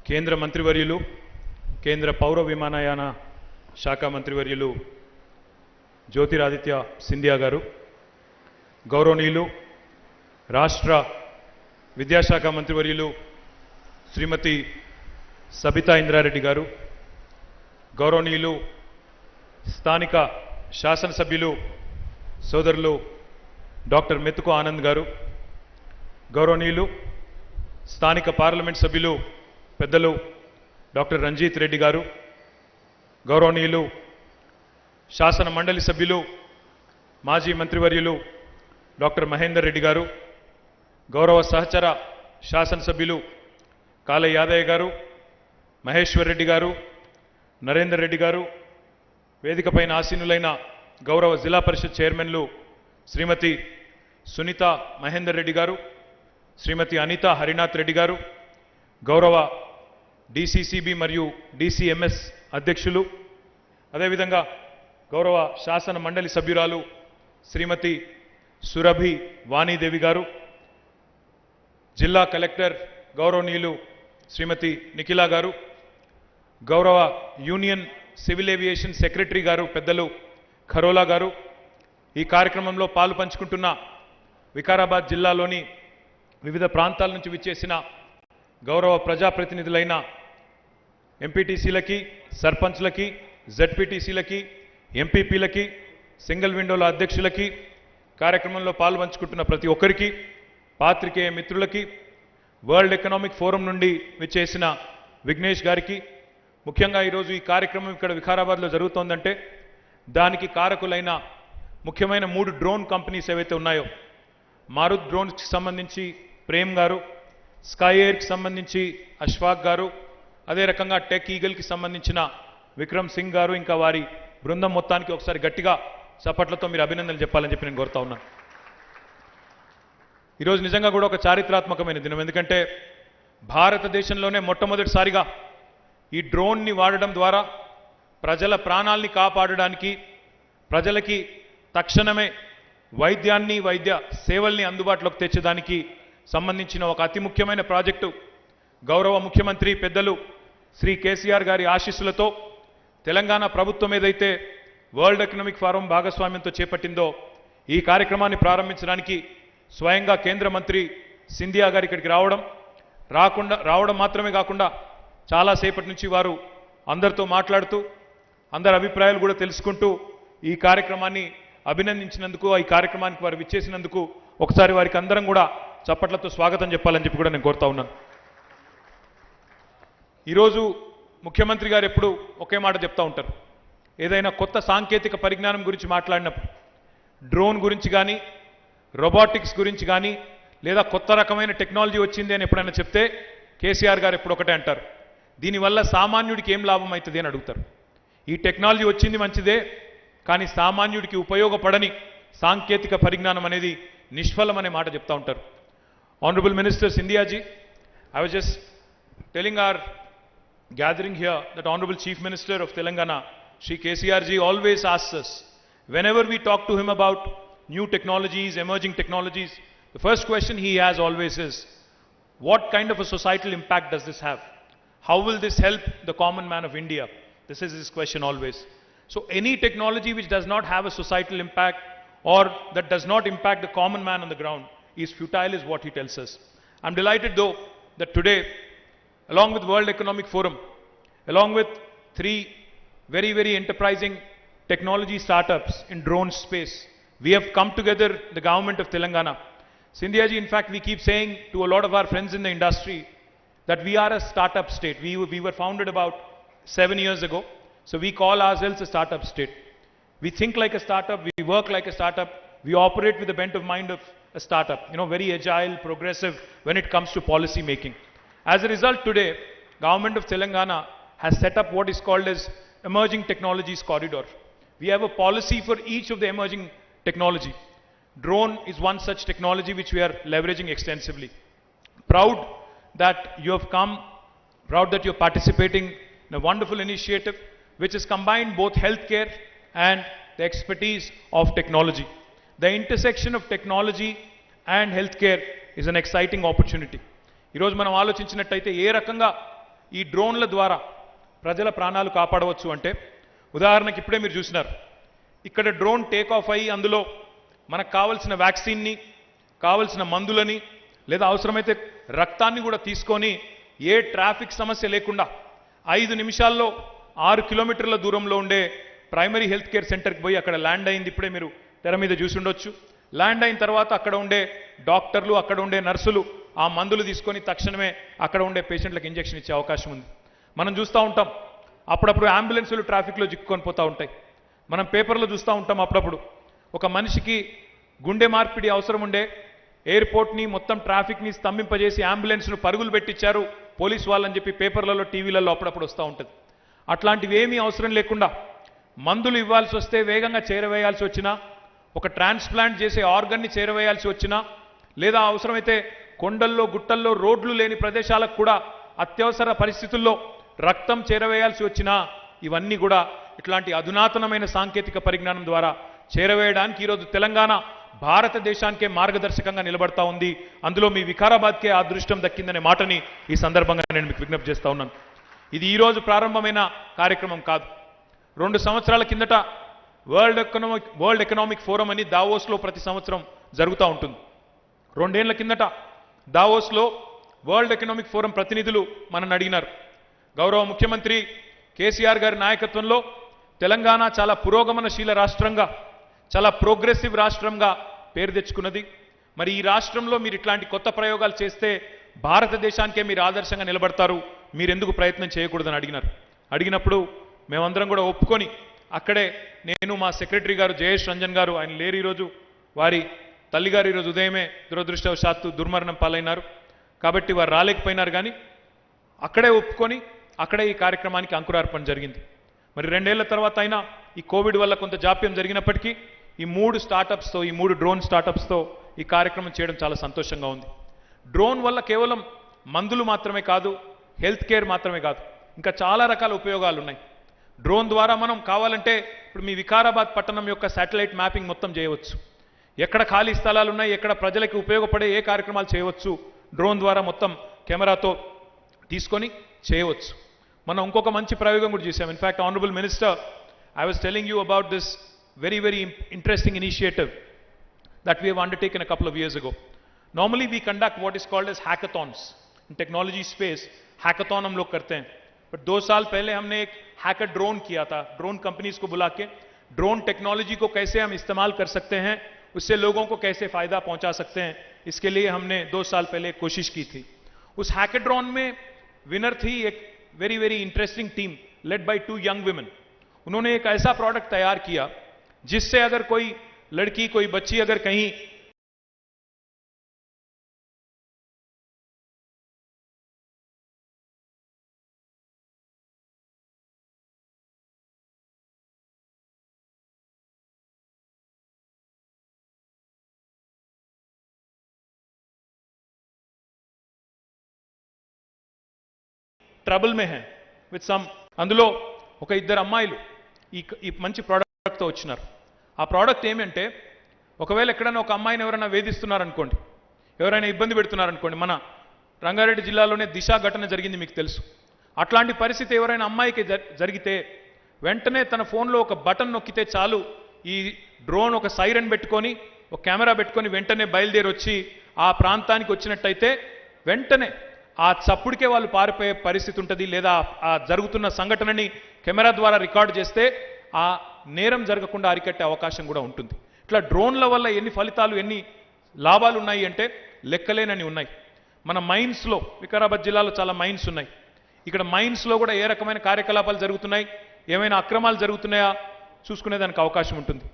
కేంద్ర మంత్రివర్యులు కేంద్ర పౌర విమానయాన శాఖ మంత్రివర్యులు జ్యోతిరాదిత్య సింధియా గారు, గౌరవనీయులు రాష్ట్ర విద్యాశాఖ మంత్రివర్యులు శ్రీమతి సబితా ఇంద్రారెడ్డి గారు, గౌరవనీయులు స్థానిక శాసనసభ్యులు సోదరులు డాక్టర్ మెతుకు ఆనంద్ గారు, గౌరవనీయులు స్థానిక పార్లమెంట్ సభ్యులు పెద్దలు డాక్టర్ రంజిత్ రెడ్డి గారు, గౌరవనీయులు శాసన మండలి సభ్యులు మాజీ మంత్రివర్యులు డాక్టర్ మహేందర్ రెడ్డి గారు, గౌరవ సహచర శాసనసభ్యులు కాళ యాదయ్య గారు, మహేశ్వర్ రెడ్డి గారు, నరేందర్ రెడ్డి గారు, వేదికపైన ఆసీనులైన గౌరవ జిల్లా పరిషత్ చైర్మన్లు శ్రీమతి సునీత మహేందర్ రెడ్డి గారు, శ్రీమతి అనిత హరినాథ్ రెడ్డి గారు, గౌరవ డిసిసిబి మరియు డిసిఎంఎస్ అధ్యక్షులు, అదేవిధంగా గౌరవ శాసన మండలి సభ్యురాలు శ్రీమతి సురభి వాణీదేవి గారు, జిల్లా కలెక్టర్ గౌరవనీయులు శ్రీమతి నిఖిలా గారు, గౌరవ యూనియన్ సివిల్ ఏవియేషన్ సెక్రటరీ గారు పెద్దలు ఖరోలా గారు, ఈ కార్యక్రమంలో పాలు పంచుకుంటున్న వికారాబాద్ జిల్లాలోని వివిధ ప్రాంతాల నుంచి విచ్చేసిన గౌరవ ప్రజాప్రతినిధులైన ఎంపీటీసీలకి, సర్పంచ్లకి, జెడ్పీటీసీలకి, ఎంపీపీలకి, సింగిల్ విండోల అధ్యక్షులకి, కార్యక్రమంలో పాలు పంచుకుంటున్న ప్రతి ఒక్కరికి, పాత్రికేయ మిత్రులకి, వరల్డ్ ఎకనామిక్ ఫోరం నుండి విచ్చేసిన విఘ్నేష్ గారికి, ముఖ్యంగా ఈరోజు ఈ కార్యక్రమం ఇక్కడ వికారాబాద్లో జరుగుతోందంటే దానికి కారకులైన ముఖ్యమైన 3 డ్రోన్ కంపెనీస్ ఏవైతే ఉన్నాయో, మారుత్ డ్రోన్స్కి సంబంధించి ప్రేమ్ గారు, స్కై ఎయిర్కి సంబంధించి అష్ఫాక్ గారు, అదే రకంగా టెక్ ఈగల్కి సంబంధించిన విక్రమ్ సింగ్ గారు, ఇంకా వారి బృందం మొత్తానికి ఒకసారి గట్టిగా చప్పట్లతో మీరు అభినందనలు చెప్పాలని చెప్పి నేను కోరుతా ఉన్నాను. ఈరోజు నిజంగా కూడా ఒక చారిత్రాత్మకమైన దినం. ఎందుకంటే భారతదేశంలోనే మొట్టమొదటిసారిగా ఈ డ్రోన్ని వాడడం ద్వారా ప్రజల ప్రాణాల్ని కాపాడడానికి, ప్రజలకి తక్షణమే వైద్యాన్ని, వైద్య సేవల్ని అందుబాటులోకి తెచ్చేదానికి సంబంధించిన ఒక అతి ముఖ్యమైన ప్రాజెక్టు గౌరవ ముఖ్యమంత్రి పెద్దలు శ్రీ కేసీఆర్ గారి ఆశీస్సులతో తెలంగాణ ప్రభుత్వం ఏదైతే వరల్డ్ ఎకనామిక్ ఫోరం భాగస్వామ్యంతో చేపట్టిందో ఈ కార్యక్రమాన్ని ప్రారంభించడానికి స్వయంగా కేంద్ర మంత్రి సింధియా గారు ఇక్కడికి రావడం మాత్రమే కాకుండా చాలాసేపటి నుంచి వారు అందరితో మాట్లాడుతూ అందరి అభిప్రాయాలు కూడా తెలుసుకుంటూ ఈ కార్యక్రమాన్ని అభినందించినందుకు, ఈ కార్యక్రమానికి వారు విచ్చేసినందుకు ఒకసారి వారికి అందరం కూడా చప్పట్లతో స్వాగతం చెప్పాలని చెప్పి కూడా నేను కోరుతా ఉన్నాను. ఈరోజు ముఖ్యమంత్రి గారు ఎప్పుడు ఒకే మాట చెప్తా ఉంటారు, ఏదైనా కొత్త సాంకేతిక పరిజ్ఞానం గురించి మాట్లాడినప్పుడు, డ్రోన్ గురించి కానీ, రోబోటిక్స్ గురించి కానీ, లేదా కొత్త రకమైన టెక్నాలజీ వచ్చింది అని ఎప్పుడైనా చెప్తే కేసీఆర్ గారు ఎప్పుడు ఒకటే అంటారు, దీనివల్ల సామాన్యుడికి ఏం లాభం అవుతుంది అని అడుగుతారు. ఈ టెక్నాలజీ వచ్చింది మంచిదే, కానీ సామాన్యుడికి ఉపయోగపడని సాంకేతిక పరిజ్ఞానం అనేది నిష్ఫలం అనే మాట చెప్తా ఉంటారు. Honourable minister Scindiaji, I was just telling our gathering here that Honorable Chief Minister of Telangana, Shri KCR ji, always asks us, whenever we talk to him about new technologies, emerging technologies, the first question he has always is, what kind of a societal impact does this have? How will this help the common man of India? This is his question always. So any technology which does not have a societal impact or that does not impact the common man on the ground is futile, is what he tells us. I'm delighted though that today, along with World Economic Forum, along with 3 very, very enterprising technology startups in drone space, we have come together, the government of Telangana. Sindhya ji, in fact, we keep saying to a lot of our friends in the industry that we are a startup state. We were founded about 7 years ago. So we call ourselves a startup state. We think like a startup, we work like a startup, we operate with the bent of mind of a startup, very agile, progressive when it comes to policy making. As a result, today, Government of Telangana has set up what is called as Emerging Technologies Corridor. We have a policy for each of the emerging technology. Drone is one such technology which we are leveraging extensively. Proud that you have come, proud that you're participating in a wonderful initiative which has combined both healthcare and the expertise of technology. The intersection of technology and healthcare is an exciting opportunity. ఈరోజు మనం ఆలోచించినట్టయితే ఏ రకంగా ఈ డ్రోన్ల ద్వారా ప్రజల ప్రాణాలు కాపాడవచ్చు అంటే ఉదాహరణకి ఇప్పుడే మీరు చూసినారు ఇక్కడ డ్రోన్ టేక్ ఆఫ్ అయ్యి అందులో మనకు కావాల్సిన వ్యాక్సిన్ని కావాల్సిన మందులని లేదా అవసరమైతే రక్తాన్ని కూడా తీసుకొని ఏ ట్రాఫిక్ సమస్య లేకుండా 5 నిమిషాల్లో 6 కిలోమీటర్ల దూరంలో ఉండే ప్రైమరీ హెల్త్ కేర్ సెంటర్కి పోయి అక్కడ ల్యాండ్ అయింది. ఇప్పుడే మీరు తెర మీద చూసి ఉండొచ్చు. ల్యాండ్ అయిన తర్వాత అక్కడ ఉండే డాక్టర్లు అక్కడ ఉండే నర్సులు ఆ మందులు తీసుకొని తక్షణమే అక్కడ ఉండే పేషెంట్లకు ఇంజెక్షన్ ఇచ్చే అవకాశం ఉంది. మనం చూస్తూ ఉంటాం అప్పుడప్పుడు అంబులెన్సులు ట్రాఫిక్లో చిక్కుకొని పోతూ ఉంటాయి. మనం పేపర్లో చూస్తూ ఉంటాం అప్పుడప్పుడు ఒక మనిషికి గుండె మార్పిడి అవసరం ఉండే ఎయిర్పోర్ట్ని మొత్తం ట్రాఫిక్ని స్తంభింపజేసి అంబులెన్స్ను పరుగులు పెట్టించారు పోలీసు వాళ్ళని చెప్పి పేపర్లలో టీవీలలో అప్పుడప్పుడు వస్తూ ఉంటుంది. అట్లాంటివి ఏమీ అవసరం లేకుండా మందులు ఇవ్వాల్సి వస్తే వేగంగా చేరవేయాల్సి వచ్చినా ఒక ట్రాన్స్ప్లాంట్ చేసే ఆర్గన్ని చేరవేయాల్సి వచ్చినా లేదా అవసరమైతే కొండల్లో గుట్టల్లో రోడ్లు లేని ప్రదేశాలకు కూడా అత్యవసర పరిస్థితుల్లో రక్తం చేరవేయాల్సి వచ్చినా ఇవన్నీ కూడా ఇట్లాంటి అధునాతనమైన సాంకేతిక పరిజ్ఞానం ద్వారా చేరవేయడానికి ఈరోజు తెలంగాణ భారతదేశానికే మార్గదర్శకంగా నిలబడతా ఉంది. అందులో మీ వికారాబాద్కే ఆ అదృష్టం దక్కిందనే మాటని ఈ సందర్భంగా నేను మీకు విజ్ఞప్తి చేస్తా ఉన్నాను. ఇది ఈరోజు ప్రారంభమైన కార్యక్రమం కాదు. 2 సంవత్సరాల కిందట వరల్డ్ ఎకనామిక్ ఫోరం అని దావోస్లో ప్రతి సంవత్సరం జరుగుతూ ఉంటుంది. 2 ఏళ్ల కిందట దావోస్లో వరల్డ్ ఎకనామిక్ ఫోరం ప్రతినిధులు మనల్ని అడిగినారు, గౌరవ ముఖ్యమంత్రి కేసీఆర్ గారి నాయకత్వంలో తెలంగాణ చాలా పురోగమనశీల రాష్ట్రంగా చాలా ప్రోగ్రెసివ్ రాష్ట్రంగా పేరు తెచ్చుకున్నది. మరి ఈ రాష్ట్రంలో మీరు ఇట్లాంటి కొత్త ప్రయోగాలు చేస్తే భారతదేశానికే మీరు ఆదర్శంగా నిలబడతారు, మీరెందుకు ప్రయత్నం చేయకూడదని అడిగినారు. అడిగినప్పుడు మేమందరం కూడా ఒప్పుకొని అక్కడే నేను మా సెక్రటరీ గారు జయేష్ రంజన్ గారు, ఆయన లేరు ఈరోజు, వారి తల్లిగారు ఈరోజు ఉదయమే దురదృష్టవశాత్తు దుర్మరణం పాలైనారు కాబట్టి వారు రాలేకపోయినారు. కానీ అక్కడే ఒప్పుకొని అక్కడే ఈ కార్యక్రమానికి అంకురార్పణ జరిగింది. మరి 2 ఏళ్ల తర్వాత అయినా ఈ కోవిడ్ వల్ల కొంత జాప్యం జరిగినప్పటికీ ఈ 3 స్టార్టప్స్తో ఈ 3 డ్రోన్ స్టార్టప్స్తో ఈ కార్యక్రమం చేయడం చాలా సంతోషంగా ఉంది. డ్రోన్ వల్ల కేవలం మందులు మాత్రమే కాదు, హెల్త్ కేర్ మాత్రమే కాదు, ఇంకా చాలా రకాల ఉపయోగాలు ఉన్నాయి. డ్రోన్ ద్వారా మనం కావాలంటే ఇప్పుడు మీ వికారాబాద్ పట్టణం యొక్క శాటిలైట్ మ్యాపింగ్ మొత్తం చేయవచ్చు. ఎక్కడ ఖాళీ స్థలాలు ఉన్నాయి, ఎక్కడ ప్రజలకు ఉపయోగపడే ఏ కార్యక్రమాలు చేయవచ్చు డ్రోన్ ద్వారా మొత్తం కెమెరాతో తీసుకొని చేయవచ్చు. మనం ఇంకొక మంచి ప్రయోగం కూడా చేశాం. In fact honourable minister, I was telling you about this very interesting initiative that we have undertaken a couple of years ago. Normally we conduct what is called as hackathons. In technology space hackathon हम लोग करते हैं, but 2 साल पहले हमने एक hacker drone किया था. ड्रोन कंपनीज को बुला के ड्रोन टेक्नोलॉजी को कैसे हम इस्तेमाल कर सकते हैं, उससे लोगों को कैसे फायदा पहुंचा सकते हैं, इसके लिए हमने 2 साल पहले कोशिश की थी. उस हैकाथॉन में विनर थी एक very interesting team led by 2 young women. उन्होंने एक ऐसा प्रोडक्ट तैयार किया जिससे अगर कोई लड़की कोई बच्ची अगर कहीं trouble May high with some, అందులో ఒక 2 అమ్మాయిలు ఈ మంచి ప్రోడక్ట్తో వచ్చినారు. ఆ ప్రోడక్ట్ ఏమంటే ఒకవేళ ఎక్కడైనా ఒక అమ్మాయిని ఎవరైనా వేధిస్తున్నారనుకోండి, ఎవరైనా ఇబ్బంది పెడుతున్నారనుకోండి, మన రంగారెడ్డి జిల్లాలోనే దిశ ఘటన జరిగింది మీకు తెలుసు. అట్లాంటి పరిస్థితి ఎవరైనా అమ్మాయికి జరిగితే వెంటనే తన ఫోన్లో ఒక బటన్ నొక్కితే చాలు, ఈ డ్రోన్ ఒక సైరన్ పెట్టుకొని ఒక కెమెరా పెట్టుకొని వెంటనే బయలుదేరి వచ్చి ఆ ప్రాంతానికి వచ్చినట్టయితే వెంటనే ఆ చప్పుడికే వాళ్ళు పారిపోయే పరిస్థితి ఉంటుంది. లేదా ఆ జరుగుతున్న సంఘటనని కెమెరా ద్వారా రికార్డు చేస్తే ఆ నేరం జరగకుండా అరికట్టే అవకాశం కూడా ఉంటుంది. ఇట్లా డ్రోన్ల వల్ల ఎన్ని ఫలితాలు ఎన్ని లాభాలు ఉన్నాయి అంటే లెక్కలేనని ఉన్నాయి. మన మైన్స్లో వికారాబాద్ జిల్లాలో చాలా మైన్స్ ఉన్నాయి. ఇక్కడ మైన్స్లో కూడా ఏ రకమైన కార్యకలాపాలు జరుగుతున్నాయి, ఏమైనా అక్రమాలు జరుగుతున్నాయా చూసుకునేదానికి అవకాశం ఉంటుంది.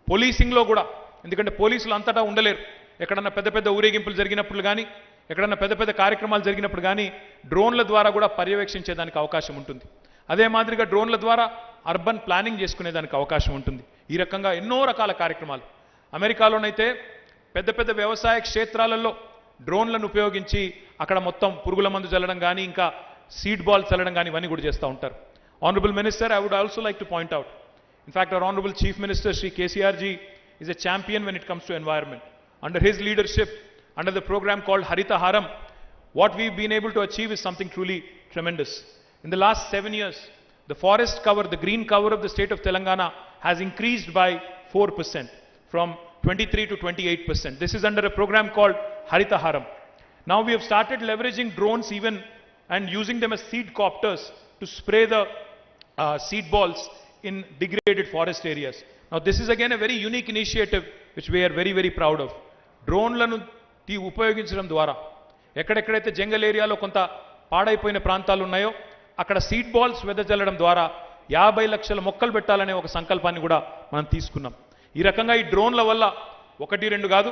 పోలీసింగ్లో కూడా, ఎందుకంటే పోలీసులు అంతటా ఉండలేరు, ఎక్కడన్నా పెద్ద ఊరేగింపులు జరిగినప్పుడు కానీ ఎక్కడన్నా పెద్ద కార్యక్రమాలు జరిగినప్పుడు కానీ డ్రోన్ల ద్వారా కూడా పర్యవేక్షించేదానికి అవకాశం ఉంటుంది. అదే మాదిరిగా డ్రోన్ల ద్వారా అర్బన్ ప్లానింగ్ చేసుకునేదానికి అవకాశం ఉంటుంది. ఈ రకంగా ఎన్నో రకాల కార్యక్రమాలు అమెరికాలోనైతే పెద్ద వ్యవసాయ క్షేత్రాలలో డ్రోన్లను ఉపయోగించి అక్కడ మొత్తం పురుగుల మందు చల్లడం కానీ ఇంకా సీడ్ బాల్ చల్లడం కానీ ఇవన్నీ కూడా చేస్తూ ఉంటారు. Honourable minister, I would also like to point out, in fact our honorable chief minister Shri KCR ji is a champion when it comes to environment. Under his leadership, under the program called Harita Haram, what we've been able to achieve is something truly tremendous. In the last 7 years, the forest cover, the green cover of the state of Telangana has increased by 4% from 23 to 28%. This is under a program called Harita Haram. Now we have started leveraging drones even and using them as seed copters to spray the seed balls in degraded forest areas. Now this is again a very unique initiative which we are very, very proud of. డ్రోన్లను ఉపయోగించడం ద్వారా ఎక్కడెక్కడైతే జంగల్ ఏరియాలో కొంత పాడైపోయిన ప్రాంతాలు ఉన్నాయో అక్కడ seed balls వెదజల్లడం ద్వారా 50 లక్షల మొక్కలు పెట్టాలనే ఒక సంకల్పాన్ని కూడా మనం తీసుకున్నాం. ఈ రకంగా ఈ డ్రోన్ల వల్ల ఒకటి రెండు కాదు,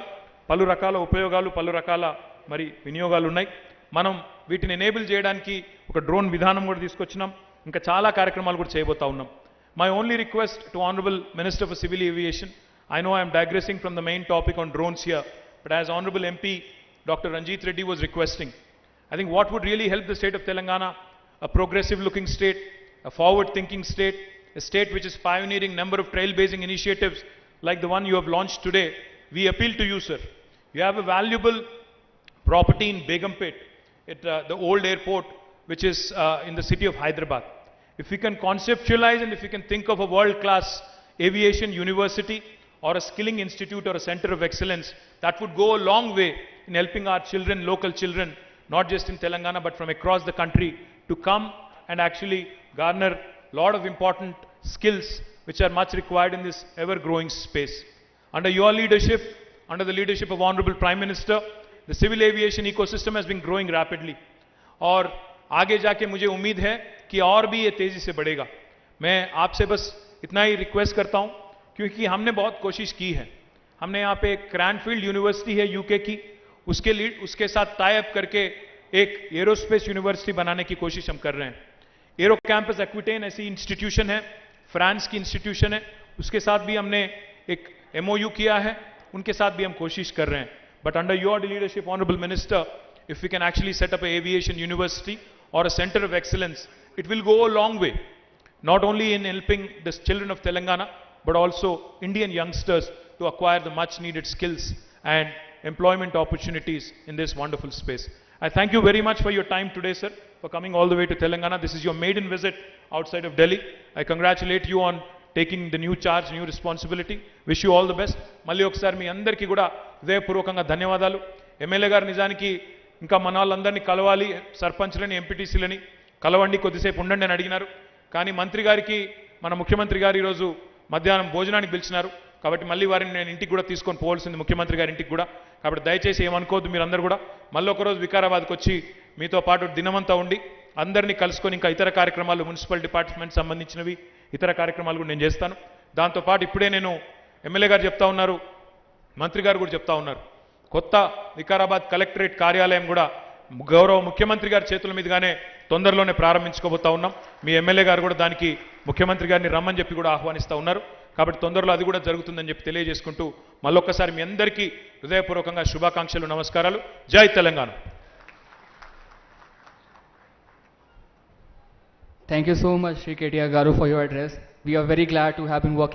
పలు రకాల ఉపయోగాలు, పలు రకాల మరి వినియోగాలు ఉన్నాయి. మనం వీటిని ఎనేబుల్ చేయడానికి ఒక డ్రోన్ విధానం కూడా తీసుకొచ్చినాం. ఇంకా చాలా కార్యక్రమాలు కూడా చేయబోతా ఉన్నాం. My only request to Honorable Minister for Civil Aviation, I know I am digressing from the main topic on drones here, but as Honorable MP Dr. Ranjit Reddy was requesting, I think what would really help the state of Telangana, a progressive looking state, a forward thinking state, a state which is pioneering number of trailblazing initiatives like the one you have launched today, we appeal to you, sir. You have a valuable property in Begumpet, at the old airport, which is in the city of Hyderabad. If we can conceptualize and if we can think of a world-class aviation university or a skilling institute or a center of excellence, that would go a long way in helping our children, local children, not just in Telangana but from across the country, to come and actually garner a lot of important skills which are much required in this ever-growing space. Under your leadership, under the leadership of Honorable Prime Minister, the civil aviation ecosystem has been growing rapidly. और आगे जाके मुझे उम्मीद है कि और भी ये तेजी से बढ़ेगा. मैं आपसे बस इतना ही रिक्वेस्ट करता हूं, क्योंकि हमने बहुत कोशिश की है. हमने यहाँ पे क्रैनफील्ड यूनिवर्सिटी है यूके की, उसके साथ टाई अप करके एक एरोस्पेस यूनिवर्सिटी बनाने की कोशिश हम कर रहे हैं. एरो कैंपस एक्विटेन ऐसी इंस्टीट्यूशन है, फ्रांस की इंस्टीट्यूशन है, उसके साथ भी हमने एक MOU किया है, उनके साथ भी हम कोशिश कर रहे हैं. But under your leadership, Honorable Minister, if we can actually set up an aviation university or a center of excellence, it will go a long way, not only in helping the children of Telangana, but also Indian youngsters to acquire the much needed skills and employment opportunities in this wonderful space. I thank you very much for your time today, sir, for coming all the way to Telangana. This is your maiden visit outside of Delhi. I congratulate you on taking the new charge, new responsibility. Wish you all the best. మళ్ళీ ఒకసారి మీ అందరికీ కూడా హృదయపూర్వకంగా ధన్యవాదాలు. MLA గారు నిజానికి ఇంకా మన వాళ్ళందరినీ కలవాలి, సర్పంచ్లని, ఎంపీటీసీలని కలవండి, కొద్దిసేపు ఉండండి అని అడిగినారు. కానీ మంత్రి గారికి మన ముఖ్యమంత్రి గారు ఈరోజు మధ్యాహ్నం భోజనానికి పిలిచినారు. కాబట్టి మళ్ళీ వారిని నేను ఇంటికి కూడా తీసుకొని పోవాల్సింది, ముఖ్యమంత్రి గారి ఇంటికి కూడా. కాబట్టి దయచేసి ఏమనుకోవద్దు మీరందరూ కూడా. మళ్ళీ ఒకరోజు వికారాబాద్కి వచ్చి మీతో పాటు దినమంతా ఉండి అందరినీ కలుసుకొని ఇంకా ఇతర కార్యక్రమాలు, మున్సిపల్ డిపార్ట్మెంట్ సంబంధించినవి ఇతర కార్యక్రమాలు కూడా నేను చేస్తాను. దాంతోపాటు ఇప్పుడే నేను ఎమ్మెల్యే గారు చెప్తా ఉన్నారు, మంత్రి గారు కూడా చెప్తా ఉన్నారు, కొత్త వికారాబాద్ కలెక్టరేట్ కార్యాలయం కూడా గౌరవ ముఖ్యమంత్రి గారి చేతుల మీదుగానే తొందరలోనే ప్రారంభించుకోబోతా ఉన్నాం. మీ ఎమ్మెల్యే గారు కూడా దానికి ముఖ్యమంత్రి గారిని రమ్మని చెప్పి కూడా ఆహ్వానిస్తూ ఉన్నారు. కాబట్టి తొందరలో అది కూడా జరుగుతుందని చెప్పి తెలియజేసుకుంటూ మళ్ళొక్కసారి మీ అందరికీ హృదయపూర్వకంగా శుభాకాంక్షలు, నమస్కారాలు. జై Telangana. Thank you so much, Shri Ketia Garu, for your address. We are very glad to have been working